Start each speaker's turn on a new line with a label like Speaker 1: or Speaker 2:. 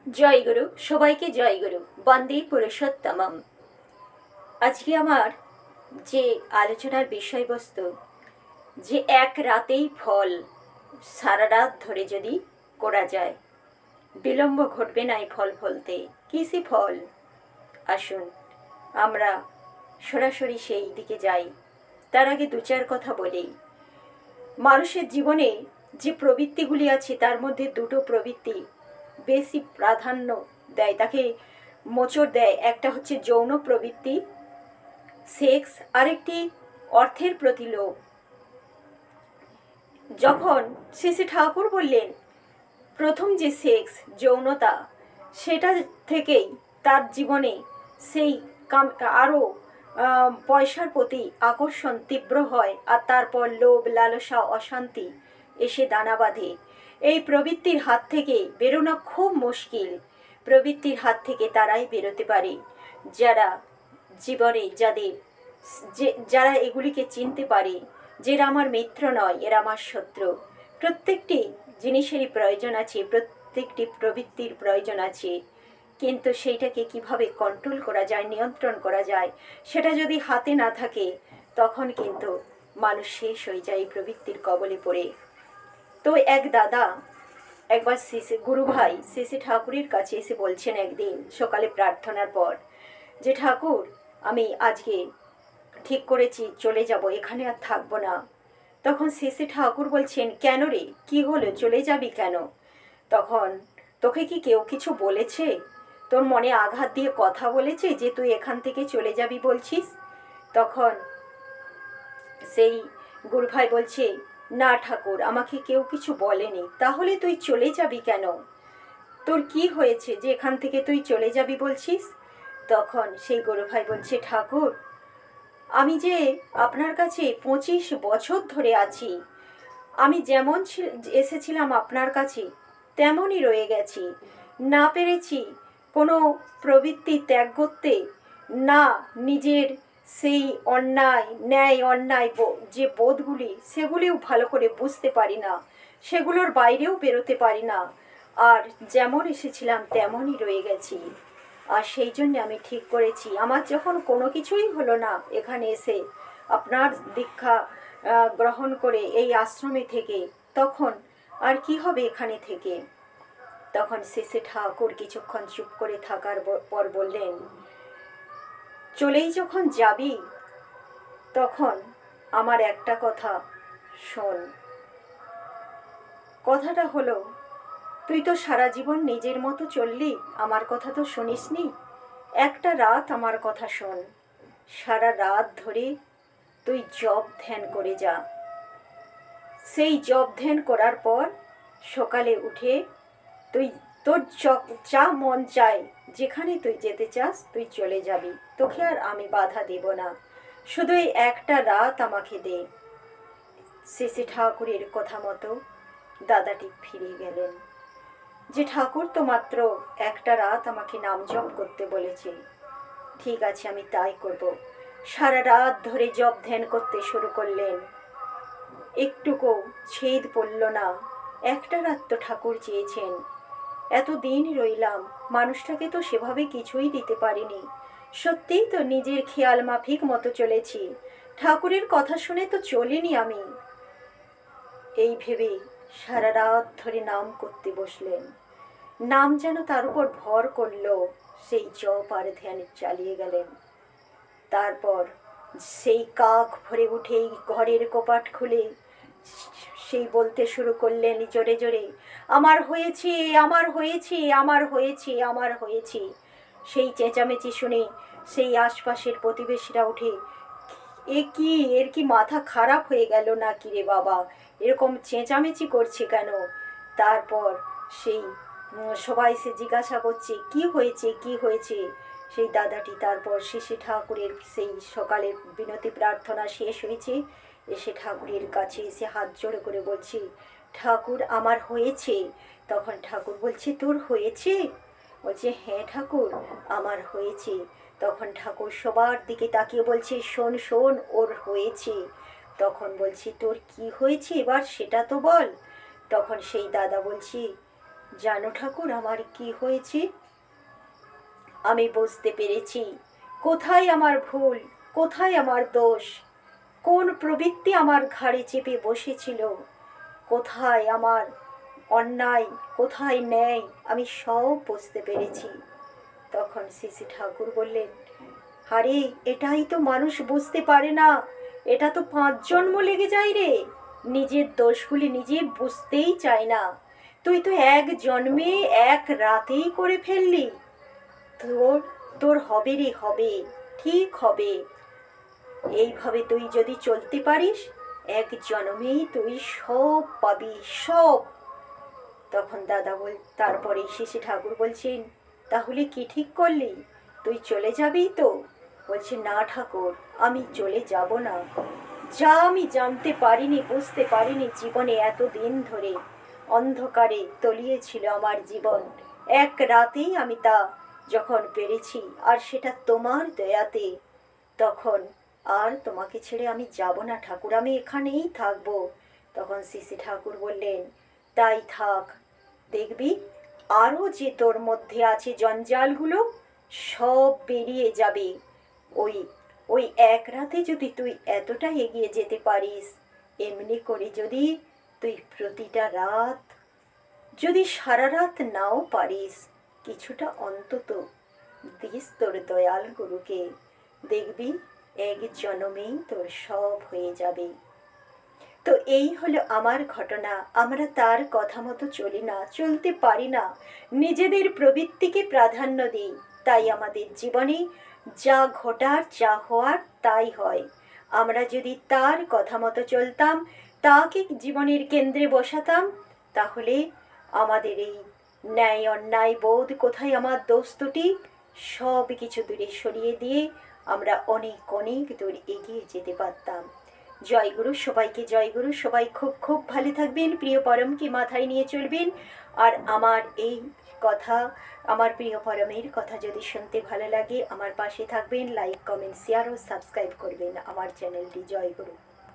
Speaker 1: জয় গুরু, সবাইকে জয় গুরু, বন্দে পুরুষোত্তমম। আজকে আমার যে আলোচনার বিষয়বস্তু, যে এক রাতেই ফল সারা রাত ধরে যদি করা যায়, বিলম্ব ঘটবে না এই ফল ফলতে। কিসি ফল? আসুন আমরা সরাসরি সেই দিকে যাই। তার আগে দু চার কথা বলি। মানুষের জীবনে যে প্রবৃত্তিগুলি আছে তার মধ্যে দুটো প্রবৃত্তি বেশি প্রাধান্য দেয়, তাকে মোচড় দেয়। একটা হচ্ছে যৌন প্রবৃত্তি, সেক্স, আরেকটি অর্থের প্রতি লোভ। যখন শ্রী শ্রী ঠাকুর বললেন প্রথম যে সেক্স, যৌনতা, সেটা থেকেই তার জীবনে সেই আরও পয়সার প্রতি আকর্ষণ তীব্র হয়, আর তারপর লোভ, লালসা, অশান্তি এসে দানা বাঁধে। এই প্রবৃত্তির হাত থেকে বেরোনো খুব মুশকিল। প্রবৃত্তির হাত থেকে তারাই বেরোতে পারে যারা জীবনে যারা এগুলিকে চিনতে পারে যে এরা আমার মিত্র নয়, এরা আমার শত্রু। প্রত্যেকটি জিনিসেরই প্রয়োজন আছে, প্রত্যেকটি প্রবৃত্তির প্রয়োজন আছে, কিন্তু সেইটাকে কিভাবে কন্ট্রোল করা যায়, নিয়ন্ত্রণ করা যায়, সেটা যদি হাতে না থাকে তখন কিন্তু মানুষ শেষ হয়ে যায় এই প্রবৃত্তির কবলে পড়ে। তো এক দাদা একবার গুরু ভাই শ্রী ঠাকুরের কাছে এসে বলছেন একদিন সকালে প্রার্থনার পর যে ঠাকুর, আমি আজকে ঠিক করেছি চলে যাব, এখানে আর থাকবো না। তখন শ্রী ঠাকুর বলছেন, কেন রে, কি হলো, চলে যাবি কেন? তখন, তোকে কি কেউ কিছু বলেছে? তোর মনে আঘাত দিয়ে কথা বলেছে যে তুই এখান থেকে চলে যাবি বলছিস? তখন সেই গুরু ভাই বলছে, না ঠাকুর, আমাকে কেউ কিছু বলেনি। তাহলে তুই চলে যাবি কেন? তোর কি হয়েছে যে এখান থেকে তুই চলে যাবি বলছিস? তখন সেই গুরু ভাই বলছে, ঠাকুর, আমি যে আপনার কাছে 25 বছর ধরে আছি, আমি যেমন এসেছিলাম আপনার কাছে তেমনই রয়ে গেছি। না পেরেছি কোনো প্রবৃত্তি ত্যাগ করতে, না নিজের সেই অন্যায়, ন্যায় অন্যায় যে বোধগুলি, সেগুলিও ভালো করে বুঝতে পারি না, সেগুলোর বাইরেও বেরোতে পারি না, আর যেমন এসেছিলাম তেমনই রয়ে গেছি। আর সেই জন্য আমি ঠিক করেছি, আমার যখন কোনো কিছুই হলো না এখানে এসে আপনার দীক্ষা গ্রহণ করে এই আশ্রমে থেকে, তখন আর কি হবে এখানে থেকে? তখন শেষে ঠাকুর কিছুক্ষণ চুপ করে থাকার পর বললেন, চলেই যখন যাবি তখন আমার একটা কথা শোন। কথাটা হলো, তুই তো সারা জীবন নিজের মতো চললি, আমার কথা তো শুনিসনি। একটা রাত আমার কথা শোন, সারা রাত ধরে তুই জপ ধ্যান করে যা। সেই জপ ধ্যান করার পর সকালে উঠে তুই তোর যা মন চায়, যেখানে তুই যেতে চাস তুই চলে যাবি, তোকে আর আমি বাধা দেব না, শুধু এই একটা রাত আমাকে দে। শ্রী ঠাকুরের কথা মতো দাদাটি ফিরে গেলেন। যে ঠাকুর তো মাত্র একটা রাত আমাকে নাম জপ করতে বলেছে, ঠিক আছে আমি তাই করব। সারা রাত ধরে জপ ধ্যান করতে শুরু করলেন, একটুকু ছেদ পড়ল না। একটা রাত তো ঠাকুর চেয়েছেন, এতদিন রইলাম, মানুষটাকে তো সেভাবে কিছুই দিতে পারিনি। সত্যিই তো নিজের খেয়াল মাফিক মতো চলেছি, ঠাকুরের কথা শুনে তো চলিনি আমি। এই ভেবে সারা রাত ধরে নাম করতে বসলেন। নাম যেন তার উপর ভর করল, সেই জপ আর ধ্যান চালিয়ে গেলেন। তারপর সেই কাক ভরে উঠেই ঘরের কপাট খুলে সেই বলতে শুরু করলেন জোরে জোরে, আমার হয়েছে, আমার হয়েছে, আমার হয়েছে, আমার হয়েছে। সেই চেঁচামেচি শুনে সেই আশপাশের প্রতিবেশীরা উঠে, এ কি, এর কি মাথা খারাপ হয়ে গেল না কি রে বাবা, এরকম চেঁচামেচি করছে কেন? তারপর সেই সবাই সে জিজ্ঞাসা করছে কি হয়েছে, কি হয়েছে। সেই দাদাটি তারপর শ্রী ঠাকুরের সেই সকালের বিনতি প্রার্থনা শেষ হয়েছে, এসে ঠাকুরের কাছে এসে হাত জোড়ো করে বলছি, ঠাকুর আমার হয়েছে। তখন ঠাকুর বলছে, তোর হয়েছে? বলছে, হ্যাঁ ঠাকুর আমার হয়েছে। তখন ঠাকুর সবার দিকে তাকিয়ে বলছে, শোন শোন, ওর হয়েছে। তখন বলছি, তোর কি হয়েছে এবার সেটা তো বল। তখন সেই দাদা বলছি, জানো ঠাকুর আমার কি হয়েছে? আমি বুঝতে পেরেছি কোথায় আমার ভুল, কোথায় আমার দোষ, কোন প্রবৃত্তি আমার ঘাড়ে চেপে বসেছিল, কোথায় আমার অন্যায়, কোথায় ন্যায়, আমি সব বুঝতে পেরেছি। তখন শ্রী ঠাকুর বললেন, আরে এটাই তো মানুষ বুঝতে পারে না, এটা তো 5 জন্ম লেগে যায় রে। নিজের দোষগুলি নিজে বুঝতেই চায় না। তুই তো এক জন্মে এক রাতেই করে ফেললি। তোর তোর হবে রে, হবে, ঠিক হবে। এইভাবে তুই যদি চলতে পারিস, এক জন্মেই তুই সব পাবি, সব। তখন দাদা তারপরে শিশি ঠাকুর বলছেন, তাহলে কি ঠিক করলি, তুই চলে যাবি তো? বলছে, না ঠাকুর, আমি চলে যাব না। যা আমি জানতে পারিনি, বুঝতে পারিনি জীবনে, এত দিন ধরে অন্ধকারে তলিয়েছিল আমার জীবন, এক রাতেই আমি তা যখন পেরেছি, আর সেটা তোমার দয়াতে, তখন আর তোমাকে ছেড়ে আমি যাব না ঠাকুর, আমি এখানেই থাকবো। তখন শ্রী ঠাকুর বললেন, তাই থাক, দেখবি আরও যে তোর মধ্যে আছে জঞ্জালগুলো সব বেরিয়ে যাবে। ওই ওই এক রাতে যদি তুই এতটা এগিয়ে যেতে পারিস, এমনি করে যদি তুই প্রতিটা রাত, যদি সারা রাত নাও পারিস, কিছুটা অন্তত দিস তোর দয়াল গুরুকে, দেখবি এক জন্মেই তোর সব হয়ে যাবে। তো এই হলো আমার ঘটনা। আমরা তার কথা মতো চলি না, চলতে পারি না, নিজেদের প্রবৃত্তিকে প্রাধান্য দিই, তাই আমাদের জীবনে যা ঘটার, যা হওয়ার তাই হয়। আমরা যদি তার কথা মতো চলতাম, তাকে জীবনের কেন্দ্রে বসাতাম, তাহলে আমাদের এই ন্যায় অন্যায় বোধ, কোথায় আমার দোষ ত্রুটি, সব কিছু দূরে সরিয়ে দিয়ে আমরা অনেক অনেক দূর এগিয়ে যেতে পারতাম। জয়গুরু, সবাইকে জয়গুরু। সবাই খুব খুব ভালো থাকবেন, প্রিয় পরমকে মাথায় নিয়ে চলবেন। আর আমার এই কথা, আমার প্রিয় পরমের কথা যদি শুনতে ভালো লাগে, আমার পাশে থাকবেন, লাইক, কমেন্ট, শেয়ার ও সাবস্ক্রাইব করবেন আমার চ্যানেলটি। জয়গুরু।